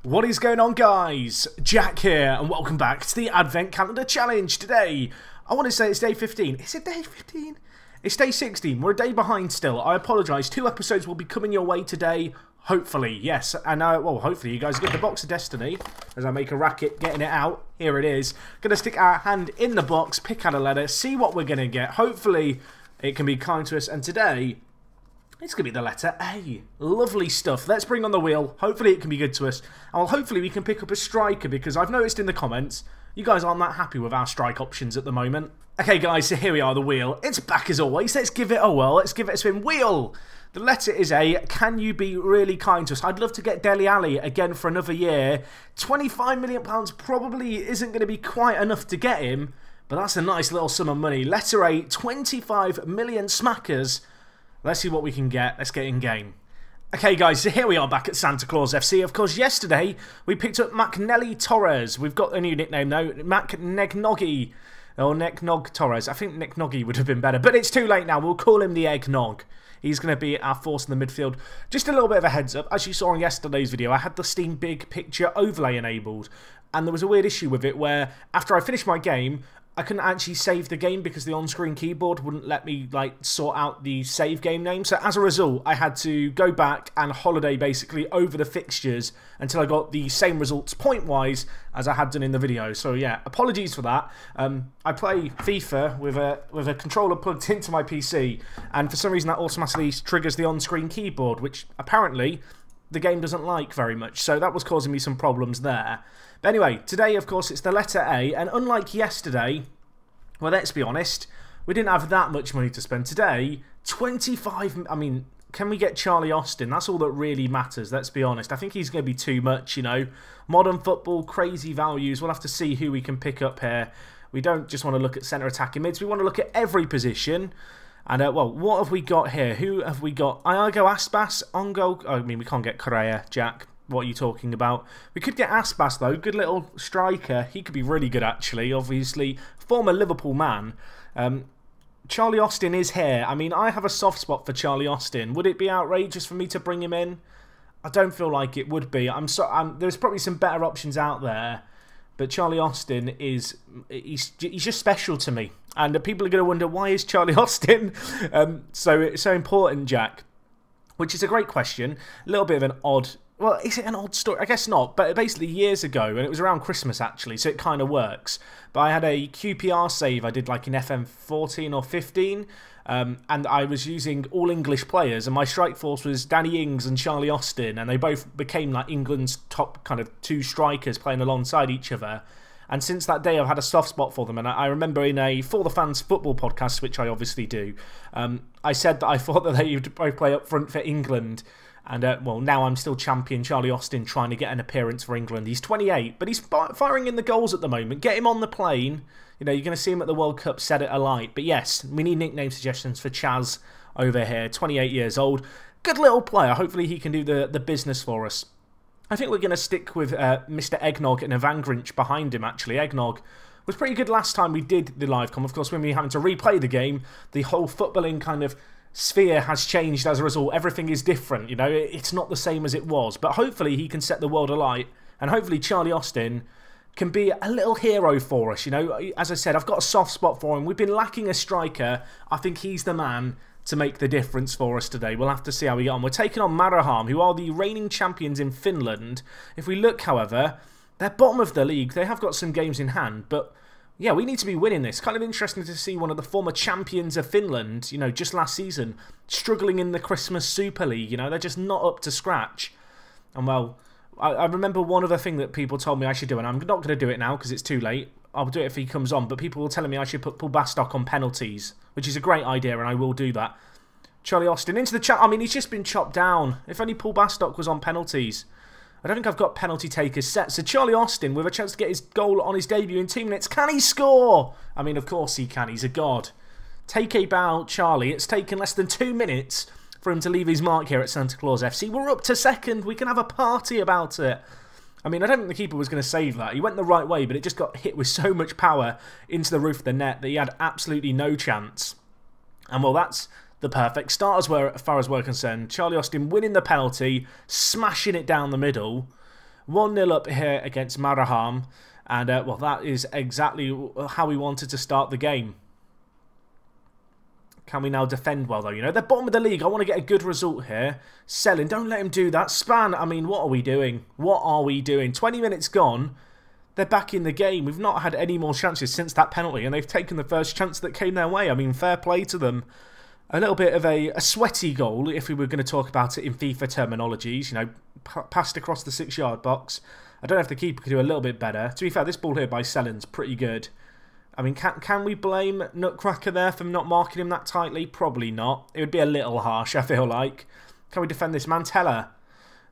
What is going on, guys? Jack here, and welcome back to the Advent Calendar Challenge. Today, I want to say it's day 15. Is it day 15? It's day 16. We're a day behind still. I apologise. 2 episodes will be coming your way today. Hopefully, yes. And, well, hopefully you guys get the box of Destiny as I make a racket getting it out. Here it is. Gonna stick our hand in the box, pick out a letter, see what we're gonna get. Hopefully, it can be kind to us. And today, it's going to be the letter A. Lovely stuff. Let's bring on the wheel. Hopefully it can be good to us. And hopefully we can pick up a striker, because I've noticed in the comments, you guys aren't that happy with our strike options at the moment. Okay, guys, so here we are, the wheel. It's back as always. Let's give it a whirl. Let's give it a spin. Wheel! The letter is A. Can you be really kind to us? I'd love to get Dele Alli again for another year. £25 million probably isn't going to be quite enough to get him, but that's a nice little sum of money. Letter A, 25 million smackers. Let's see what we can get. Let's get in game. Okay, guys, so here we are back at Santa Claus FC. Of course, yesterday we picked up McNelly Torres. We've got a new nickname now, Mac Negnoggy, or Necknog Torres. I think Necknoggy would have been better, but it's too late now. We'll call him the Eggnog. He's going to be our force in the midfield. Just a little bit of a heads up. As you saw in yesterday's video, I had the Steam Big Picture overlay enabled, and there was a weird issue with it where after I finished my game, I couldn't actually save the game because the on-screen keyboard wouldn't let me sort out the save game name. So as a result, I had to go back and holiday basically over the fixtures until I got the same results point-wise as I had done in the video. So yeah, apologies for that. I play FIFA with a controller plugged into my PC, and for some reason that automatically triggers the on-screen keyboard, which apparently the game doesn't like very much. So that was causing me some problems there. But anyway, today, of course, it's the letter A, and unlike yesterday, well, let's be honest, we didn't have that much money to spend. Today, 25, I mean, can we get Charlie Austin? That's all that really matters, let's be honest. I think he's going to be too much, you know. Modern football, crazy values. We'll have to see who we can pick up here. We don't just want to look at centre attacking mids, we want to look at every position. And, well, what have we got here? Who have we got? Iago Aspas, Ongo. I mean, we can't get Correa, Jack. What are you talking about? We could get Aspas, though. Good little striker. He could be really good, actually. Obviously, former Liverpool man. Charlie Austin is here. I mean, I have a soft spot for Charlie Austin. Would it be outrageous for me to bring him in? I don't feel like it would be. There's probably some better options out there. But Charlie Austin is... He's just special to me. And people are going to wonder, why is Charlie Austin so important, Jack? Which is a great question. A little bit of an odd... Well, is it an odd story? I guess not, but basically years ago, and it was around Christmas actually, so it kind of works. But I had a QPR save I did like in FM 14 or 15, and I was using all English players, and my strike force was Danny Ings and Charlie Austin, and they both became like England's top kind of 2 strikers playing alongside each other. And since that day, I've had a soft spot for them. And I remember in a For the Fans football podcast, which I obviously do, I said that I thought that they would both play up front for England. And, well, now I'm still champion Charlie Austin trying to get an appearance for England. He's 28, but he's firing in the goals at the moment. Get him on the plane. You know, you're going to see him at the World Cup, set it alight. But yes, we need nickname suggestions for Chaz over here, 28 years old. Good little player. Hopefully he can do the business for us. I think we're going to stick with Mr. Eggnog and Evangrinch behind him, actually. Eggnog was pretty good last time we did the live com. Of course, when we were having to replay the game, the whole footballing kind of sphere has changed as a result. Everything is different, you know. It's not the same as it was. But hopefully he can set the world alight. And hopefully Charlie Austin can be a little hero for us, you know. As I said, I've got a soft spot for him. We've been lacking a striker. I think he's the man to make the difference for us today. We'll have to see how we get on. We're taking on Maraham, who are the reigning champions in Finland. If we look, however, they're bottom of the league. They have got some games in hand, but yeah, we need to be winning this. Kind of interesting to see one of the former champions of Finland, you know, just last season, struggling in the Christmas Super League. You know, they're just not up to scratch. And, well, I remember one other thing that people told me I should do, and I'm not going to do it now because it's too late. I'll do it if he comes on, but people were telling me I should put Paul Bastock on penalties, which is a great idea, and I will do that. Charlie Austin into the chat. I mean, he's just been chopped down. If only Paul Bastock was on penalties. I don't think I've got penalty takers set. So Charlie Austin with a chance to get his goal on his debut in 2 minutes. Can he score? I mean, of course he can. He's a god. Take a bow, Charlie. It's taken less than 2 minutes for him to leave his mark here at Santa Claus FC. We're up to second. We can have a party about it. I mean, I don't think the keeper was going to save that. He went the right way, but it just got hit with so much power into the roof of the net that he had absolutely no chance. And, well, that's the perfect start as far as we're concerned. Charlie Austin winning the penalty, smashing it down the middle. 1-0 up here against Maraham. And, well, that is exactly how we wanted to start the game. Can we now defend well, though? You know, they're bottom of the league. I want to get a good result here. Selling, don't let him do that. Span, I mean, what are we doing? What are we doing? 20 minutes gone. They're back in the game. We've not had any more chances since that penalty, and they've taken the first chance that came their way. I mean, fair play to them. A little bit of a sweaty goal, if we were going to talk about it in FIFA terminologies. You know, passed across the 6-yard box. I don't know if the keeper could do a little bit better. To be fair, this ball here by Sellin's pretty good. I mean, can we blame Nutcracker there for not marking him that tightly? Probably not. It would be a little harsh, I feel like. Can we defend this? Mantella.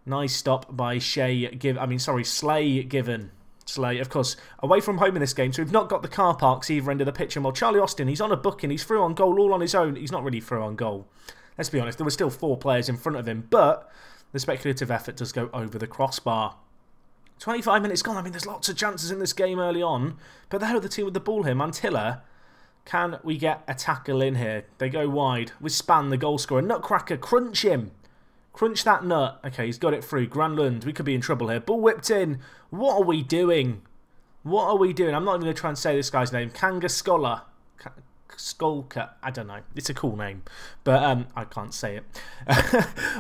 Nice stop by Slay Given. Slay, of course, away from home in this game, so we've not got the car parks either end of the pitch. And while Charlie Austin, he's on a booking, he's through on goal all on his own. He's not really through on goal. Let's be honest, there were still 4 players in front of him, but the speculative effort does go over the crossbar. 25 minutes gone. I mean, there's lots of chances in this game early on, but the hell of the team with the ball here. Mantilla, can we get a tackle in here? They go wide with Span, the goal scorer. Nutcracker, crunch him. Crunch that nut. Okay, he's got it through. Granlund, we could be in trouble here. Ball whipped in. What are we doing? What are we doing? I'm not even going to try and say this guy's name. Kanga Scholar. Skolka. I don't know. It's a cool name. But I can't say it.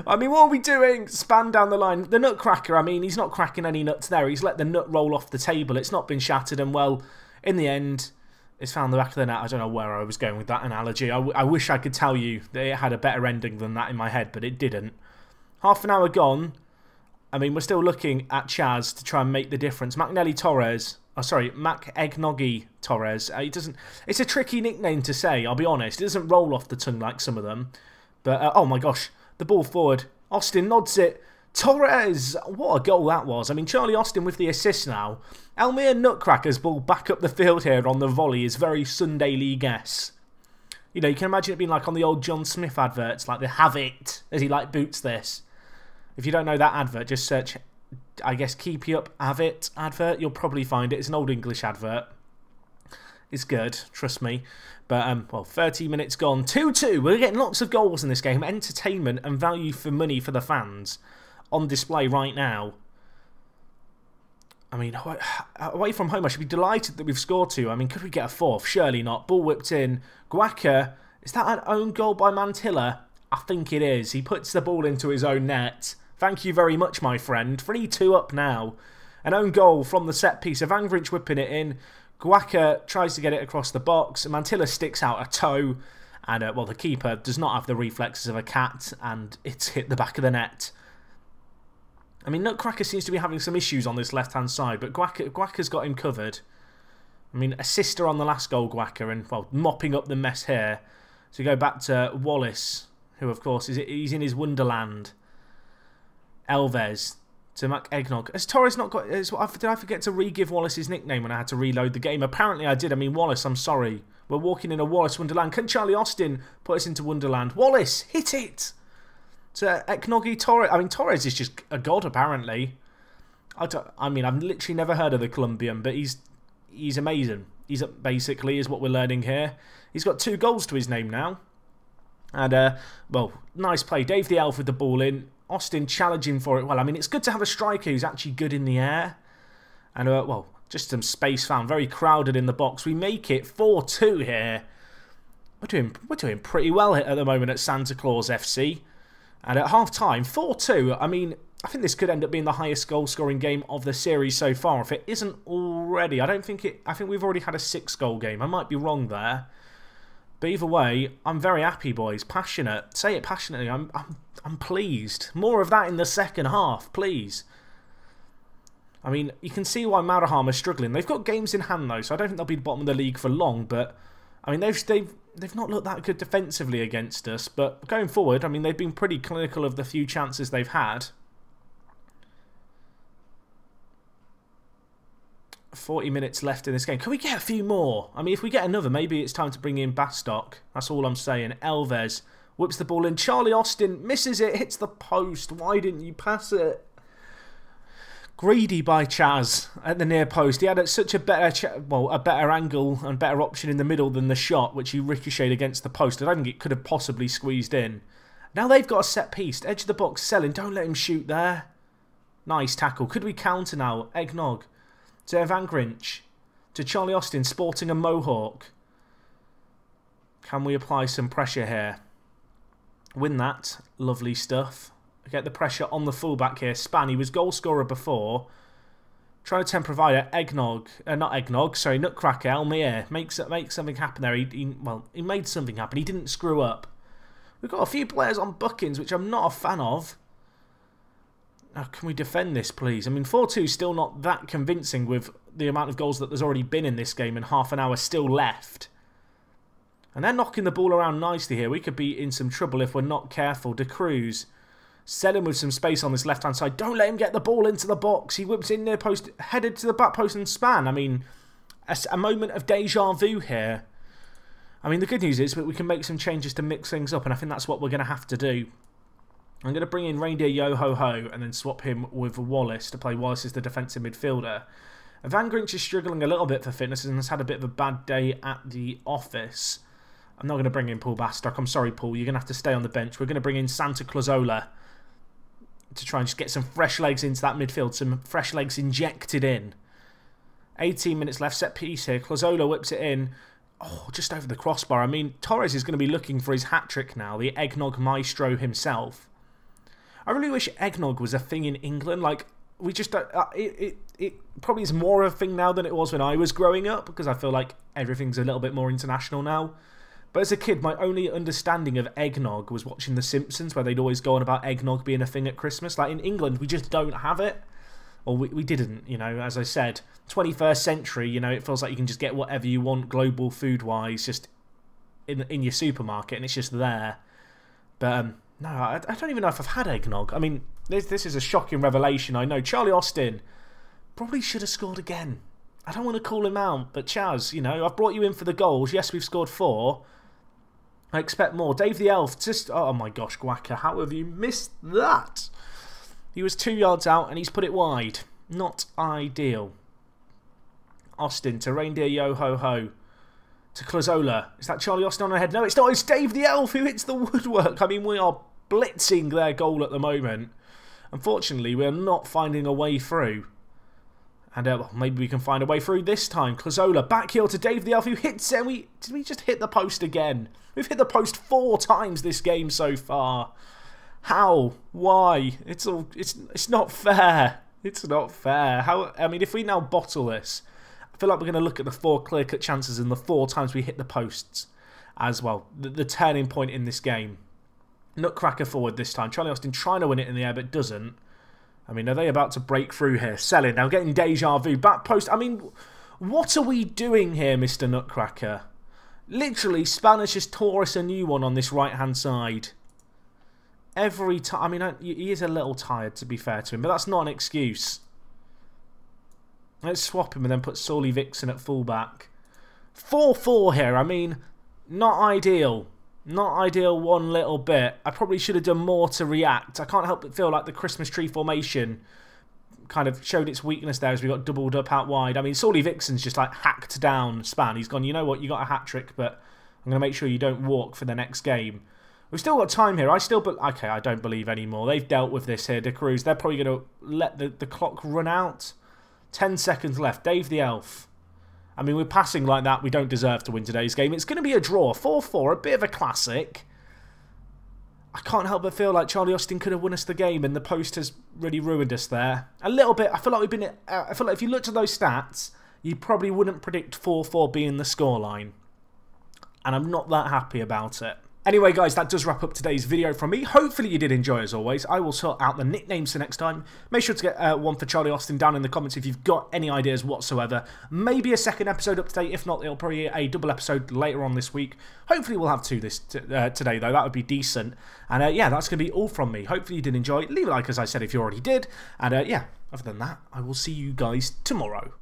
I mean, what are we doing? Span down the line. The Nutcracker, I mean, he's not cracking any nuts there. He's let the nut roll off the table. It's not been shattered. And, well, in the end, it's found the back of the net. I don't know where I was going with that analogy. I wish I could tell you that it had a better ending than that in my head, but it didn't. Half an hour gone. I mean, we're still looking at Chaz to try and make the difference. McNelly Torres. Oh, sorry, Mac Eggnoggy Torres. It's a tricky nickname to say, I'll be honest. It doesn't roll off the tongue like some of them. But, oh my gosh, the ball forward. Austin nods it. Torres! What a goal that was. I mean, Charlie Austin with the assist now. Elmere Nutcracker's ball back up the field here on the volley is very Sunday League-esque. You know, you can imagine it being like on the old John Smith adverts, like the Have It, as he like boots this. If you don't know that advert, just search, I guess, Keep You Up Have It advert. You'll probably find it. It's an old English advert. It's good, trust me. But, well, 30 minutes gone. 2-2. We're getting lots of goals in this game. Entertainment and value for money for the fans on display right now. I mean, away from home, I should be delighted that we've scored 2. I mean, could we get a 4th? Surely not. Ball whipped in. Guaca. Is that an own goal by Mantilla? I think it is. He puts the ball into his own net. Thank you very much, my friend. 3-2 up now. An own goal from the set piece. Ivanovic whipping it in. Guaca tries to get it across the box. Mantilla sticks out a toe. And, well, the keeper does not have the reflexes of a cat. And it's hit the back of the net. I mean, Nutcracker seems to be having some issues on this left-hand side. But Guaca's got him covered. I mean, a sister on the last goal, Guaca. And, well, mopping up the mess here. So we go back to Wallace, who, of course, he's in his wonderland. Elvez to Mac Eggnog. Has Torres not got... Did I forget to re-give Wallace his nickname when I had to reload the game? Apparently I did. I mean, Wallace, I'm sorry. We're walking in a Wallace wonderland. Can Charlie Austin put us into wonderland? Wallace, hit it! To Eggnogy Torres. I mean, Torres is just a god, apparently. I mean, I've literally never heard of the Colombian, but he's amazing. He's basically is what we're learning here. He's got 2 goals to his name now. And, well, nice play. Dave the Elf with the ball in. Austin challenging for it. Well, I mean, it's good to have a striker who's actually good in the air. And, well, just some space found. Very crowded in the box. We make it 4-2 here. We're doing pretty well at the moment at Santa Claus FC. And at half-time, 4-2. I mean, I think this could end up being the highest goal-scoring game of the series so far. If it isn't already, I think we've already had a 6-goal game. I might be wrong there. But either way, I'm very happy, boys. Passionate. Say it passionately. I'm pleased. More of that in the second half, please. I mean, you can see why Maraham are struggling. They've got games in hand, though, so I don't think they'll be the bottom of the league for long. But, I mean, they've not looked that good defensively against us. But going forward, I mean, they've been pretty clinical of the few chances they've had. 40 minutes left in this game. Can we get a few more? I mean, if we get another, maybe it's time to bring in Bastock. That's all I'm saying. Elvez whips the ball in. Charlie Austin misses it, hits the post. Why didn't you pass it? Greedy by Chaz at the near post. He had such a better angle and better option in the middle than the shot, which he ricocheted against the post. I don't think it could have possibly squeezed in. Now they've got a set piece. Edge of the box, Selling. Don't let him shoot there. Nice tackle. Could we counter now? Eggnog. To Van Grinch. To Charlie Austin sporting a mohawk. Can we apply some pressure here? Win that. Lovely stuff. Get the pressure on the fullback here. Span, he was goal scorer before. Try to 10 provider. Eggnog. Not Eggnog, sorry. Nutcracker. Elmir. Make something happen there. He made something happen. He didn't screw up. We've got a few players on bookings, which I'm not a fan of. Oh, can we defend this, please? I mean, 4-2 is still not that convincing with the amount of goals that there's already been in this game and half an hour still left. And they're knocking the ball around nicely here. We could be in some trouble if we're not careful. De Cruz. Set him with some space on this left-hand side. Don't let him get the ball into the box. He whips in near post, headed to the back post and Span. I mean, a moment of deja vu here. I mean, the good news is that we can make some changes to mix things up, and I think that's what we're going to have to do. I'm going to bring in Reindeer Yo-Ho-Ho and then swap him with Wallace to play Wallace as the defensive midfielder. Van Grinch is struggling a little bit for fitness and has had a bit of a bad day at the office. I'm not going to bring in Paul Bastock. I'm sorry, Paul. You're going to have to stay on the bench. We're going to bring in Santa Clausola to try and just get some fresh legs into that midfield. Some fresh legs injected in. 18 minutes left. Set piece here. Clausola whips it in. Oh, just over the crossbar. I mean, Torres is going to be looking for his hat-trick now. The eggnog maestro himself. I really wish eggnog was a thing in England. Like, we just don't... It probably is more of a thing now than it was when I was growing up, because I feel like everything's a little bit more international now. But as a kid, my only understanding of eggnog was watching The Simpsons, where they'd always go on about eggnog being a thing at Christmas. Like, in England, we just don't have it. Or we didn't, you know, as I said. 21st century, you know, it feels like you can just get whatever you want global food-wise just in your supermarket, and it's just there. But, no, I don't even know if I've had eggnog. I mean, this is a shocking revelation, I know. Charlie Austin probably should have scored again. I don't want to call him out, but Chaz, you know, I've brought you in for the goals. Yes, we've scored 4. I expect more. Dave the Elf, just... Oh my gosh, Guaca, how have you missed that? He was 2 yards out and he's put it wide. Not ideal. Austin to Reindeer Yo-Ho-Ho. To Clausola. Is that Charlie Austin on ahead? No, it's not. It's Dave the Elf who hits the woodwork. I mean, we are blitzing their goal at the moment. Unfortunately, we're not finding a way through. And maybe we can find a way through this time. Clausola back heel to Dave the Elf who hits it. Did we just hit the post again? We've hit the post 4 times this game so far. How? Why? It's not fair. It's not fair. How? I mean, if we now bottle this, I feel like we're going to look at the 4 clear-cut chances and the 4 times we hit the posts as well. The turning point in this game. Nutcracker forward this time. Charlie Austin trying to win it in the air but doesn't. I mean, are they about to break through here? Selling now, getting deja vu. Back post. I mean, what are we doing here, Mr. Nutcracker? Literally, Spanish just tore us a new one on this right-hand side. Every time. I mean, he is a little tired, to be fair to him, but that's not an excuse. Let's swap him and then put Solly Vixen at fullback. 4-4 here. I mean, not ideal. Not ideal one little bit. I probably should have done more to react. I can't help but feel like the Christmas tree formation kind of showed its weakness there as we got doubled up out wide. I mean, Solly Vixen's just like hacked down Span. He's gone, you know what, you got a hat-trick, but I'm going to make sure you don't walk for the next game. We've still got time here. Okay, I don't believe anymore. They've dealt with this here, De Cruz. They're probably going to let the clock run out. 10 seconds left. Dave the Elf. I mean, we're passing like that. We don't deserve to win today's game. It's going to be a draw. 4-4, a bit of a classic. I can't help but feel like Charlie Austin could have won us the game, and the post has really ruined us there. A little bit. I feel like we've been... I feel like if you looked at those stats, you probably wouldn't predict 4-4 being the scoreline. And I'm not that happy about it. Anyway, guys, that does wrap up today's video from me. Hopefully you did enjoy, as always. I will sort out the nicknames for next time. Make sure to get one for Charlie Austin down in the comments if you've got any ideas whatsoever. Maybe a second episode up today. If not, it'll probably be a double episode later on this week. Hopefully we'll have 2 today, though. That would be decent. And yeah, that's going to be all from me. Hopefully you did enjoy. Leave a like, as I said, if you already did. And yeah, other than that, I will see you guys tomorrow.